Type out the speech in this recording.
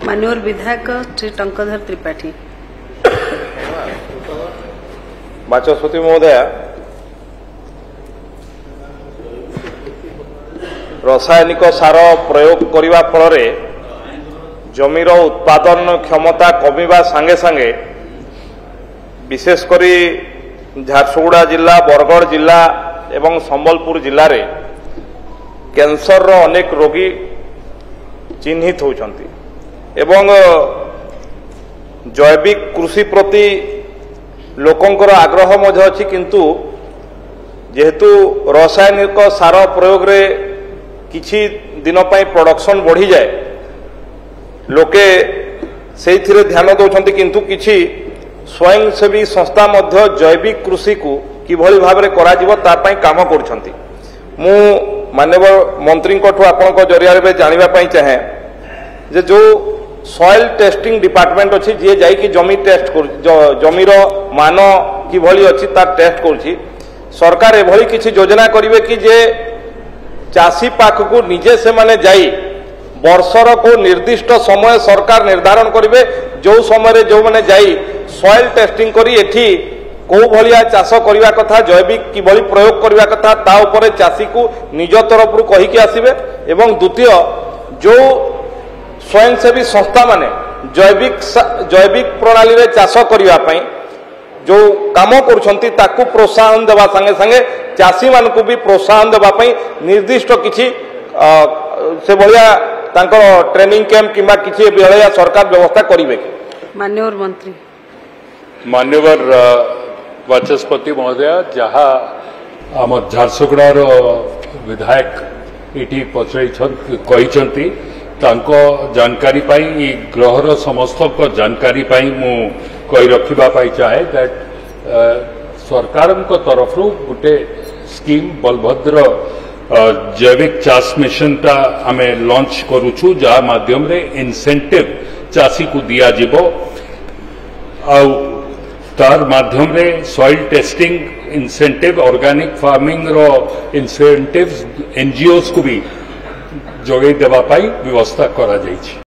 मान्यवर विधायक श्री टंकधर त्रिपाठी। बाचस्पति महोदय, रासायनिक सार प्रयोग करने फल जमीर उत्पादन क्षमता कमिबा संगे संगे विशेषकर झारसुगुड़ा जिला, बरगढ़ जिला एवं संबलपुर जिले में कैंसर अनेक रोगी चिन्हित होती एवं जैविक कृषि प्रति लोकंकर आग्रह मध्य अछि, किंतु जेहेतु रासायनिक सार प्रयोग रे किछि दिन पई प्रोडक्शन बढ़ी जाए लोके से ध्यान दौरान, किंतु किछि स्वयंसेवी संस्था मध्य जैविक कृषि को किभली भाव में करा जिवो ता पई काम करुछंती। मु माननीय मंत्री आपण जरिया जानिबा पई चाहे जे जो सॉइल टेस्टिंग डिपार्टमेंट अच्छी जी जाइए जमी टेस्ट कर जमीर मान किभली अच्छी तार टेस्ट करुच्ची, सरकार एभली किसी योजना करिवे कि जे चाषी पाखक निजे से माने जाई वर्षर को निर्दिष्ट समय सरकार निर्धारण करिवे, जो समय जो माने जाई सॉइल टेस्टिंग करी एठी को भलिया चाष करने कथा, जैविक किभली प्रयोग करने कथा ता उपरे चाषी को निज तरफ कहीकि आसिबे। एवं द्वितीय जो स्वयंसेवी संस्था माने जैविक प्रणाली रे चाष करने जो काम करुछंती ताकू प्रोत्साहन देवा संगे संगे चाषी मान को भी प्रोत्साहन देवा निर्दिष्ट किछि से भलिया तांकर ट्रेनिंग कैंप किंबा किछि बेहया सरकार व्यवस्था करिवे। मान्यवर मंत्री, मान्यवर वाचस्पति महोदय, जहाँ आम झारसुगुड़ार विधायक इटी पचरती जानकारी पाई ग्रहर समस्त जानकारी पाई मु कही रखा चाहे दैट सरकार तरफ गोटे स्कीम बलभद्र जैविक चाष मिशन टा आमे लॉन्च करुछु, जहाँ माध्यम रे इंसेंटिव चाषी को दिया जिवो तार माध्यम रे soil testing incentive, organic farming रो इंसेंटिव्स एनजीओस को भी जोगई देवा पाई व्यवस्था करा जाइछि।